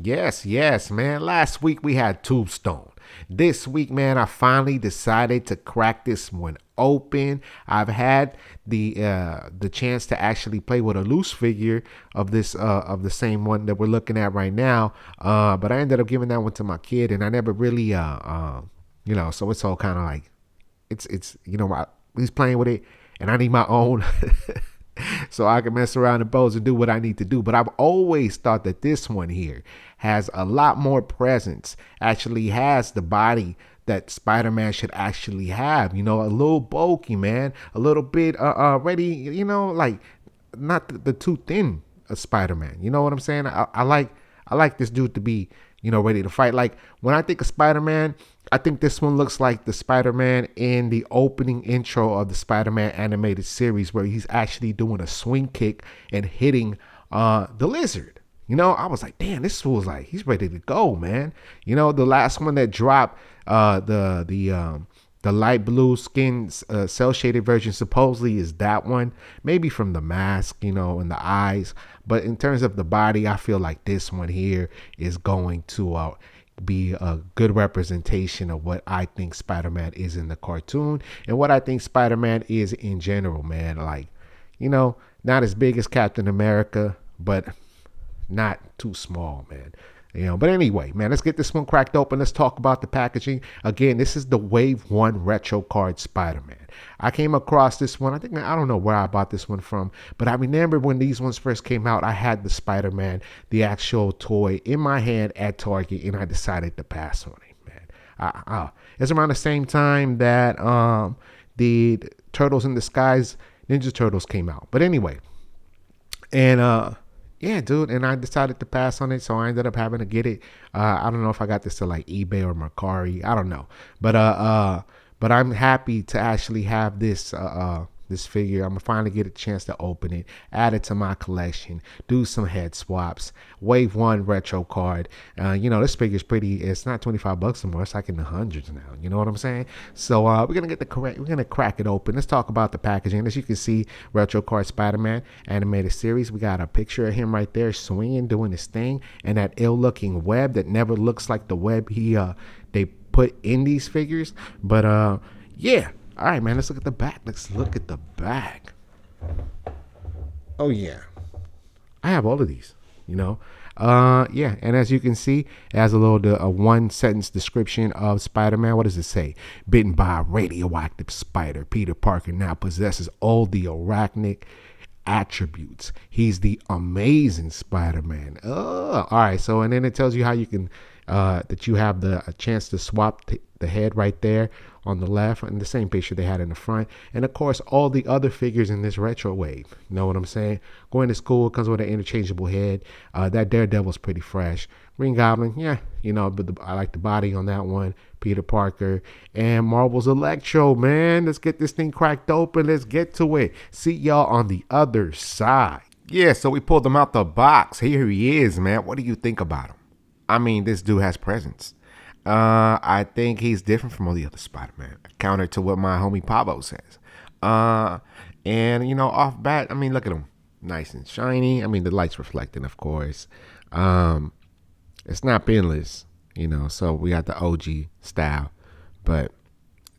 Yes, man. Last week we had Tombstone. This week, man, I finally decided to crack this one open. I've had the chance to actually play with a loose figure of this of the same one that we're looking at right now. But I ended up giving that one to my kid, and I never really so it's all kind of like it's he's playing with it, and I need my own. So I can mess around and pose and do what I need to do. But I've always thought that this one here has a lot more presence, actually has the body that Spider-Man should actually have. A little bulky, man, a little bit ready, like not the too thin of Spider-Man. You know what I'm saying? I like this dude to be, ready to fight. Like when I think of Spider-Man, I think this one looks like the Spider-Man in the opening intro of the Spider-Man animated series where he's actually doing a swing kick and hitting the lizard. I was like, damn, this fool's like, he's ready to go, man. The last one that dropped, the light blue skin cell shaded version supposedly is that one, maybe from the mask, and the eyes. But in terms of the body, I feel like this one here is going to be a good representation of what I think Spider-Man is in the cartoon and what I think Spider-Man is in general, man. Like, not as big as Captain America, but not too small, man. But anyway, man, let's get this one cracked open. Let's talk about the packaging. Again, this is the Wave 1 Retro Card Spider-Man. I came across this one. I don't know where I bought this one from, but I remember when these ones first came out, I had the Spider-Man, the actual toy, in my hand at Target, and I decided to pass on it, man. It's around the same time that the Turtles in Disguise Ninja Turtles came out. But anyway, and yeah, dude, and I decided to pass on it, so I ended up having to get it. I don't know if I got this to like eBay or Mercari. I don't know, but I'm happy to actually have this figure. I'm gonna finally get a chance to open it, add it to my collection, do some head swaps. Wave 1 retro card. This figure's pretty. It's not $25 anymore. It's like in the hundreds now. You know what I'm saying? So we're gonna crack it open. Let's talk about the packaging. As you can see, retro card Spider-Man animated series. We got a picture of him right there swinging, doing his thing, and that ill-looking web that never looks like the web they put in these figures. But yeah. All right, man, let's look at the back. Oh, yeah. I have all of these, Yeah, and as you can see, it has a one-sentence description of Spider-Man. What does it say? Bitten by a radioactive spider, Peter Parker now possesses all the arachnic attributes. He's the amazing Spider-Man. All right, so, and then it tells you how you can, that you have a chance to swap the head right there on the left, and the same picture they had in the front, and of course all the other figures in this retro wave. You know what I'm saying? Going to school comes with an interchangeable head. That Daredevil's pretty fresh. Green Goblin, yeah, but I like the body on that one. Peter Parker and Marvel's Electro, man. Let's get this thing cracked open. Let's get to it. See y'all on the other side. Yeah, so we pulled him out the box. Here he is, man. What do you think about him? I mean, this dude has presence. I think he's different from all the other Spider-Man, counter to what my homie Pablo says. And off bat, I mean, look at him, nice and shiny. I mean, the light's reflecting, of course. It's not pinless, so we got the OG style, but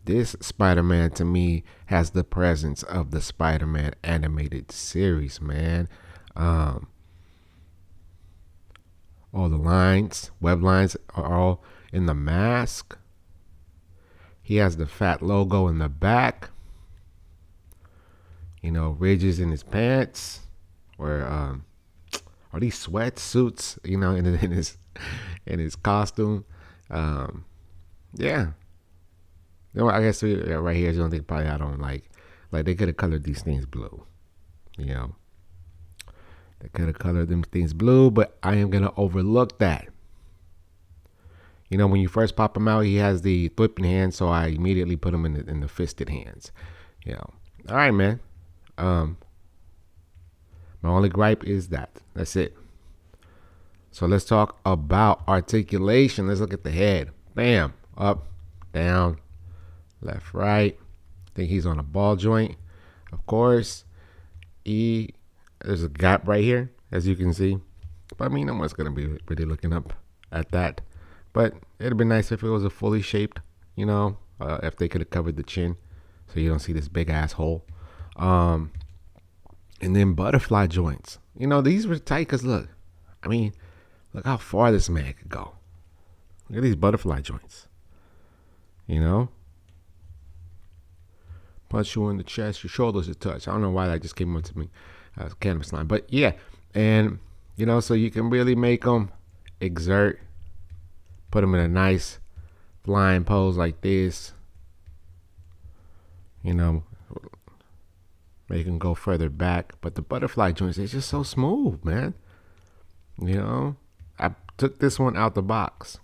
this Spider-Man to me has the presence of the Spider-Man animated series, man. All the web lines are all in the mask. He has the fat logo in the back. Ridges in his pants. Or are these sweatsuits? In his costume. Yeah. I guess right here is the only thing probably I don't like. Like they could have colored these things blue. They could have colored them things blue, but I am gonna overlook that. When you first pop him out, he has the flipping hand, so I immediately put him in the fisted hands. All right, man. My only gripe is that. That's it. So let's talk about articulation. Let's look at the head. Bam. Up, down, left, right. I think he's on a ball joint. Of course, there's a gap right here, as you can see. But I mean, no one's gonna be really looking up at that. But it'd be nice if it was a fully shaped, if they could have covered the chin, so you don't see this big ass hole. And then butterfly joints. These were tight because look, look how far this man could go. Look at these butterfly joints. Punch you in the chest, your shoulders are touched. I don't know why that just came up to me as canvas line, but yeah, and so you can really make them exert, put them in a nice flying pose like this. Make them go further back, but the butterfly joints, it's just so smooth, man. I took this one out the box,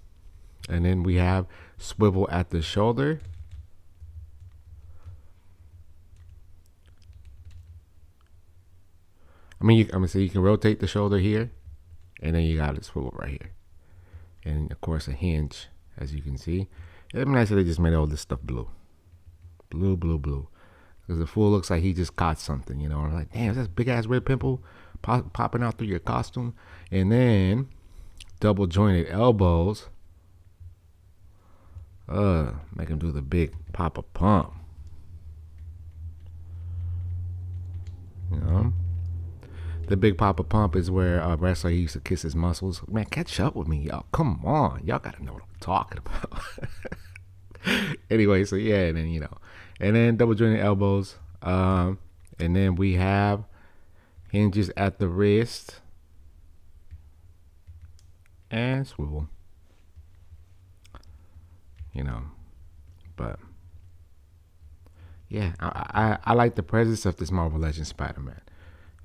and then we have swivel at the shoulder. You can rotate the shoulder here, and then you got a swivel right here, and of course a hinge, as you can see. It'd be nice if they just made all this stuff blue, because the fool looks like he just caught something. I'm like, damn, is that big ass red pimple popping out through your costume? And then double jointed elbows. Make him do the big pop a pump. The big pop a pump is where a wrestler used to kiss his muscles. Man, catch up with me, y'all. Come on, y'all gotta know what I'm talking about. Anyway, so yeah, and then and then double jointed elbows. And then we have hinges at the wrist and swivel. But yeah, I like the presence of this Marvel Legends Spider-Man.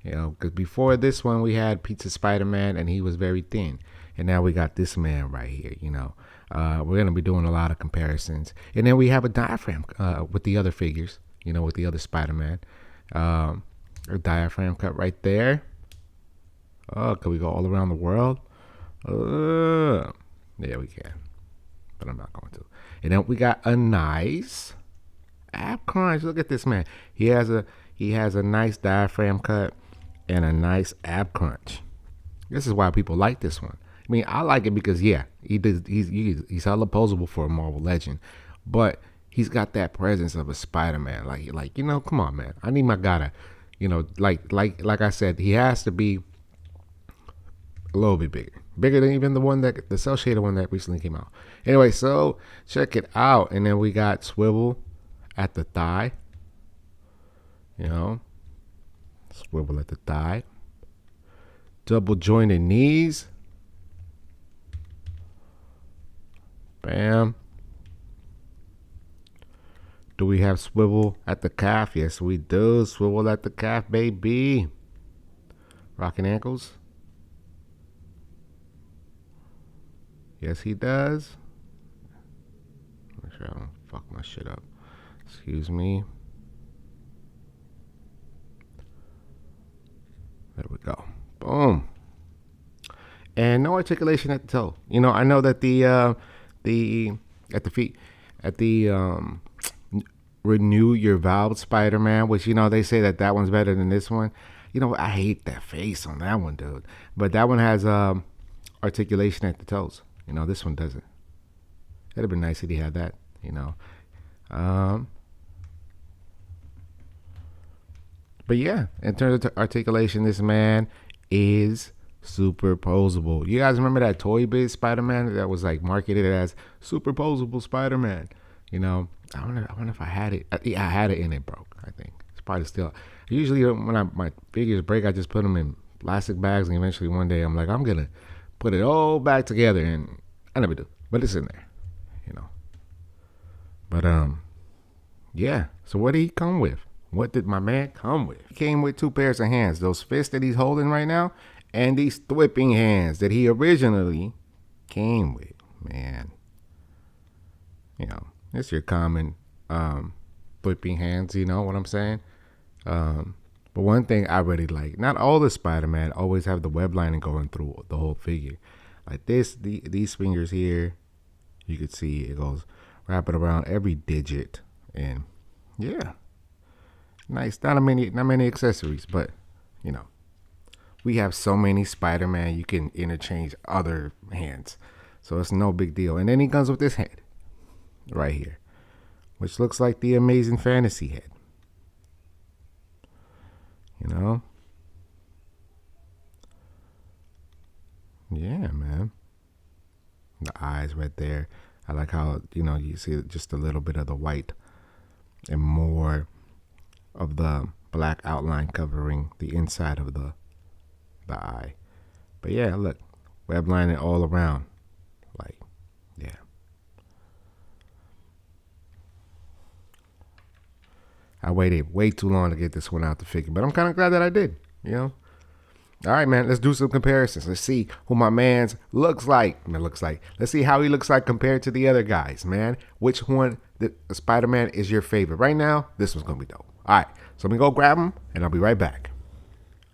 Because before this one we had Pizza Spider-Man, and he was very thin, and now we got this man right here. We're gonna be doing a lot of comparisons, and then we have a diaphragm with the other figures. With the other Spider-Man, a diaphragm cut right there. Can we go all around the world? Yeah, we can, but I'm not going to. And then we got a nice ab crunch. Look at this man. He has a nice diaphragm cut and a nice ab crunch. This is why people like this one. I like it because he's hella posable for a Marvel Legend, but he's got that presence of a Spider-Man. Like come on, man. I need my guy to, like I said, he has to be a little bit bigger than even the cell shaded one that recently came out. Anyway, so check it out. And then we got swivel at the thigh. Swivel at the thigh. Double jointed knees. Bam. Do we have swivel at the calf? Yes, we do. Swivel at the calf, baby. Rocking ankles. Yes, he does. Make sure I don't fuck my shit up. Excuse me. There we go. Boom. And no articulation at the toe. I know that at the feet, at the Renew Your Valve Spider-Man, which they say that one's better than this one. I hate that face on that one, dude. But that one has articulation at the toes. This one doesn't. It'd have been nice if he had that. But yeah, in terms of articulation, this man is super posable. You guys remember that Toy Biz Spider-Man that was marketed as super posable Spider-Man? I wonder if I had it. Yeah, I had it and it broke. I think it's probably still. Usually when my figures break, I just put them in plastic bags, and eventually one day I'm like, I'm gonna put it all back together, and I never do. But it's in there, But yeah. So what did he come with? What did my man come with? He came with 2 pairs of hands. Those fists that he's holding right now, and these thwipping hands that he originally came with. Man, it's your common thwipping hands. You know what I'm saying? But one thing I really like, not all the Spider-Man always have the web lining going through the whole figure. Like these fingers here, you could see it goes wrapping around every digit, and yeah, nice. Not many accessories, but we have so many Spider-Man, you can interchange other hands. So it's no big deal. And then he comes with this head right here, which looks like the Amazing Fantasy head. You know? Yeah, man. The eyes right there. I like how, you see just a little bit of the white and more of the black outline covering the inside of the eye. But yeah, look, web lining all around. Like, yeah. I waited way too long to get this one out the figure, but I'm kind of glad that I did, All right, man, let's do some comparisons. Let's see who my man's looks like. Let's see how he looks like compared to the other guys, man. Which one, the Spider-Man, is your favorite? Right now, this one's going to be dope. All right, so I'm going to go grab him, and I'll be right back.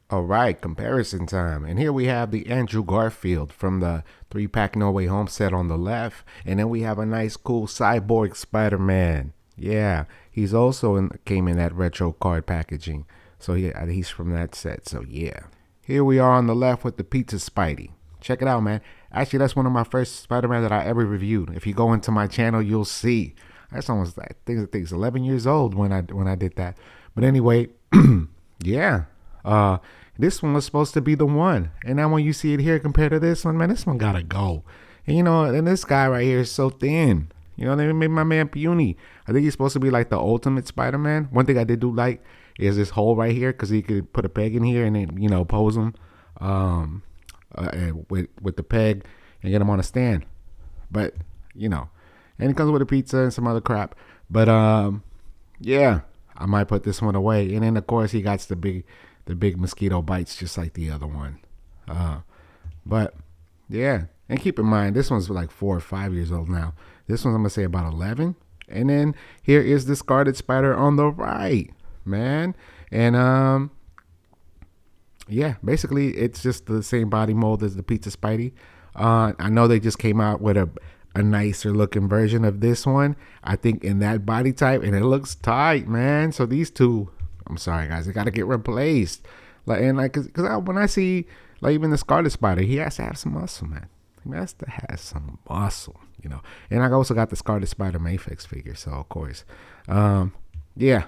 All right, comparison time. And here we have the Andrew Garfield from the 3-pack No Way Home set on the left. And then we have a nice, cool cyborg Spider-Man. Yeah, he's also came in that retro card packaging. So he's from that set. So yeah. Here we are on the left with the Pizza Spidey. Check it out, man. Actually, that's one of my first Spider-Man that I ever reviewed. If you go into my channel, you'll see. That's almost, I think it's 11 years old when I did that. But anyway, yeah. This one was supposed to be the one. And now when you see it here compared to this one, man, this one gotta go. And and this guy right here is so thin. They made my man puny. I think he's supposed to be like the ultimate Spider-Man. One thing I did do like is this hole right here, because he could put a peg in here and then, pose him with the peg and get him on a stand. But, and it comes with a pizza and some other crap. But, yeah, I might put this one away. And then, of course, he got the big mosquito bites just like the other one. But, yeah. And keep in mind, this one's like 4 or 5 years old now. This one's, I'm going to say, about 11. And then here is the Scarlet Spider on the right, man. And, yeah, basically, it's just the same body mold as the Pizza Spidey. I know they just came out with a nicer looking version of this one, I think, in that body type. And it looks tight, man. So these two, I'm sorry, guys, they got to get replaced. Because when I see, like, even the Scarlet Spider, he has to have some muscle, man. He has to have some muscle, And I also got the Scarlet Spider Mayfix figure, so of course, yeah.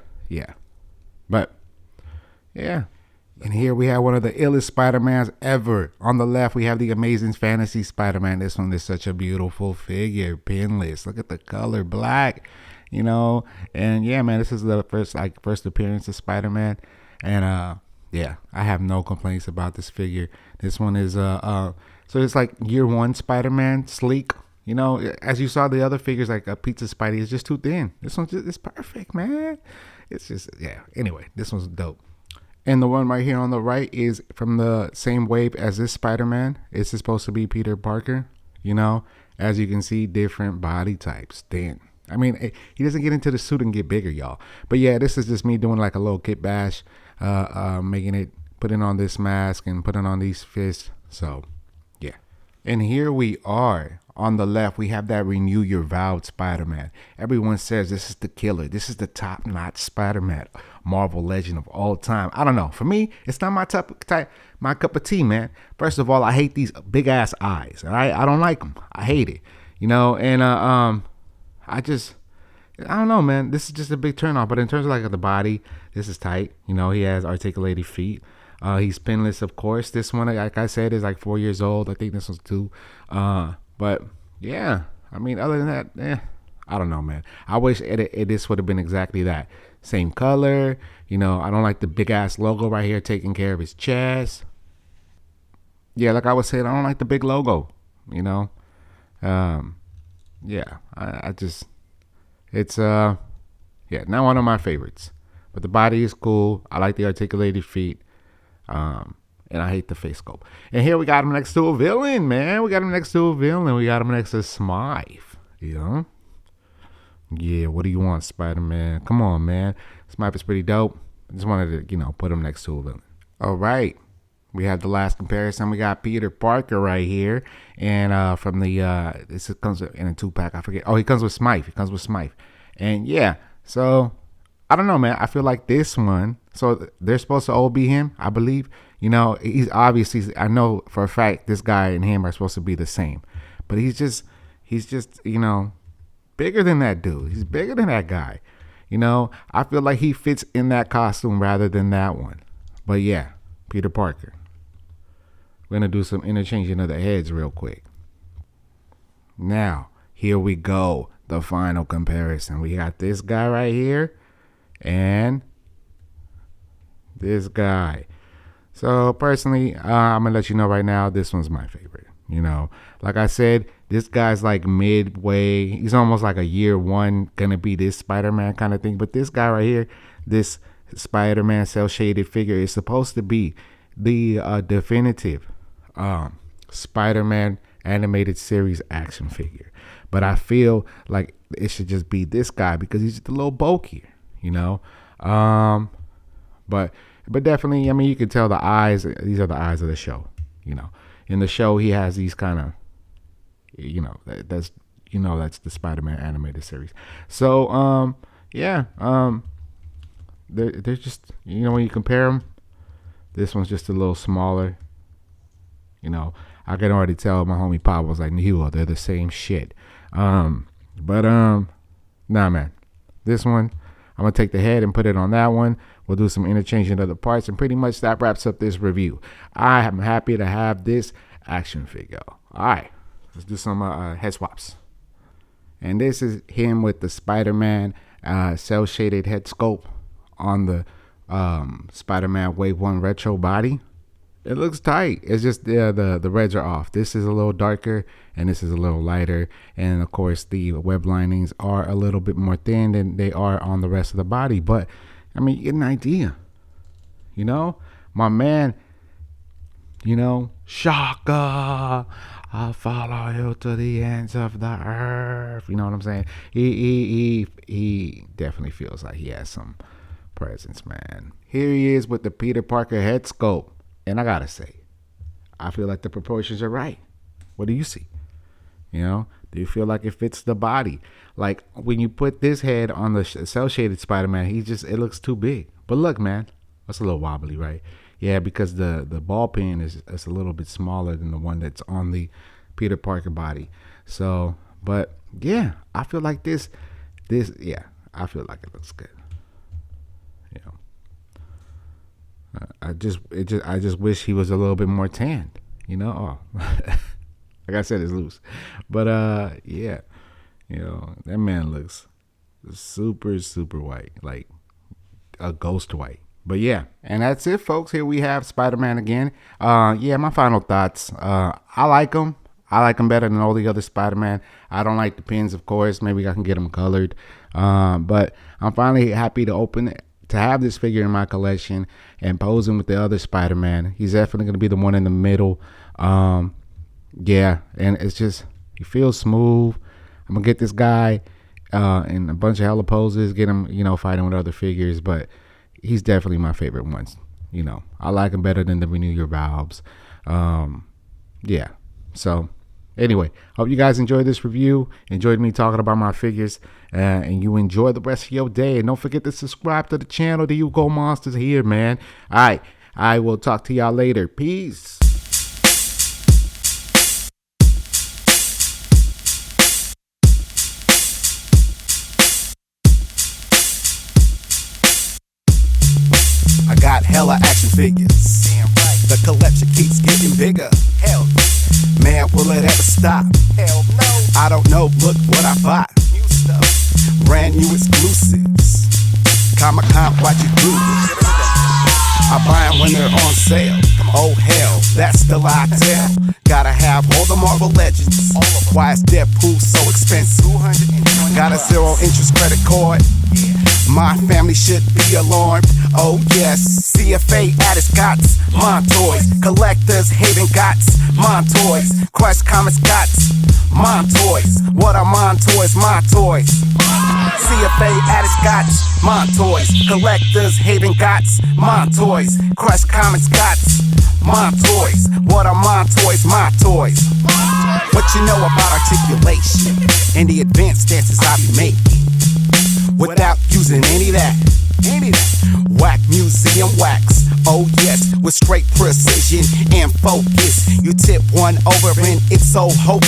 But yeah, and here we have one of the illest Spider-Mans ever. On the left, we have the Amazing Fantasy Spider-Man. This one is such a beautiful figure, pinless. Look at the color, black, And yeah, man, this is the first appearance of Spider-Man, and yeah, I have no complaints about this figure. This one is so it's like year one Spider-Man, sleek. As you saw the other figures, like a Pizza Spidey, is just too thin. This one's it's perfect, man. It's just, yeah. Anyway, this one's dope. And the one right here on the right is from the same wave as this Spider-Man. It's supposed to be Peter Parker. As you can see, different body types, thin. I mean, he doesn't get into the suit and get bigger, y'all. But yeah, this is just me doing like a little kit bash, putting on this mask and putting on these fists. So yeah. And here we are. On the left, we have that Renew Your Vows Spider-Man. Everyone says this is the killer. This is the top-notch Spider-Man, Marvel legend of all time. I don't know. For me, it's not my cup of tea, man. First of all, I hate these big-ass eyes. All right? I don't like them. I hate it. And I don't know, man. This is just a big turnoff. But in terms of like the body, this is tight. He has articulated feet. He's pinless, of course. This one, like I said, is like 4 years old. I think this one's 2. But yeah, I mean, other than that, I don't know, man. I wish this would have been exactly that. Same color. I don't like the big ass logo right here taking care of his chest. Yeah, like I was saying, I don't like the big logo, Yeah, it's not one of my favorites. But the body is cool. I like the articulated feet. And I hate the face sculpt. And here we got him next to a villain, man. We got him next to Smythe. Yeah, what do you want, Spider-Man? Come on, man. Smythe is pretty dope. I just wanted to, put him next to a villain. All right. We have the last comparison. We got Peter Parker right here. And from this comes in a 2-pack. I forget. Oh, he comes with Smythe. And yeah, so I don't know, man. I feel like this one, So they're supposed to all be him, I believe. You know, he's obviously, I know for a fact this guy and him are supposed to be the same. But he's just, you know, bigger than that dude. He's bigger than that guy. You know, I feel like he fits in that costume rather than that one. But yeah, Peter Parker. We're going to do some interchanging of the heads real quick. Now, here we go. The final comparison. We got this guy right here and this guy. So personally, I'm going to let you know right now, this one's my favorite. You know, like I said, this guy's like midway. He's almost like a year one, going to be this Spider-Man kind of thing. But this guy right here, this Spider-Man cel-shaded figure is supposed to be the definitive Spider-Man animated series action figure. But I feel like it should just be this guy because he's just a little bulkier, you know. But definitely, I mean, you can tell the eyes. These are the eyes of the show, you know. In the show, he has these kind of, you know, that's the Spider-Man animated series. So, yeah, they're just, you know, when you compare them, this one's just a little smaller. You know, I can already tell my homie Pop was like, "Nihilo, they're the same shit." Nah, man, this one, I'm gonna take the head and put it on that one. We'll do some interchanging of the parts, and pretty much that wraps up this review. I am happy to have this action figure. All right, let's do some head swaps. And this is him with the Spider-Man cel-shaded head sculpt on the Spider-Man Wave 1 retro body. It looks tight. It's just the reds are off. This is a little darker and this is a little lighter. And of course the web linings are a little bit more thin than they are on the rest of the body. But I mean, you get an idea. You know, my man, you know, Shaka, I'll follow you to the ends of the earth. You know what I'm saying? He definitely feels like he has some presence, man. Here he is with the Peter Parker head sculpt. And I gotta say, I feel like the proportions are right. What do you see? You know, do you feel like it fits the body? Like when you put this head on the cel-shaded Spider-Man, it looks too big. But look, man, that's a little wobbly, right? Yeah, because the ball pin is a little bit smaller than the one that's on the Peter Parker body. So, but yeah, I feel like this, yeah, I feel like it looks good. You know. I just wish he was a little bit more tanned, you know. Oh. Like I said, it's loose, but yeah, you know, that man looks super white, like a ghost white. But yeah, and that's it, folks. Here we have Spider-Man again. Yeah, my final thoughts. I like him. I like him better than all the other Spider-Man. I don't like the pins, of course. Maybe I can get them colored. But I'm finally happy to have this figure in my collection and pose him with the other Spider-Man. He's definitely going to be the one in the middle. Yeah, and it's just, he feels smooth. I'm going to get this guy in a bunch of hella poses, get him, you know, fighting with other figures, but he's definitely my favorite ones. You know, I like him better than the Renew Your Valves. Yeah, so anyway, hope you guys enjoyed this review, enjoyed me talking about my figures, and you enjoy the rest of your day. And don't forget to subscribe to the channel. The You Go Monsters here, man. All right, I will talk to y'all later. Peace. I got hella action figures. Damn right. The collection keeps getting bigger. Hell, man, will it ever stop? Hell no. I don't know. Look what I bought. New stuff. Brand new exclusives. Comic-Con, watch you do it. I buy them when they're on sale. Oh hell, that's the lie I tell. Gotta have all the Marvel Legends. Why is Deadpool so expensive? Got a 0 interest credit card. My family should be alarmed. Oh yes, CFA at its gots. My toys, collectors hating gots. My toys, Crush Comics gots. My toys, what are my toys? My toys. CFA at its gots. My toys, collectors hating gots. My toys, Crush Comics gots. My toys, what are my toys? My toys. What you know about articulation and the advanced dances I be making without using any of that. Whack museum wax. Oh yes, with straight precision and focus. You tip one over and it's so hopeless.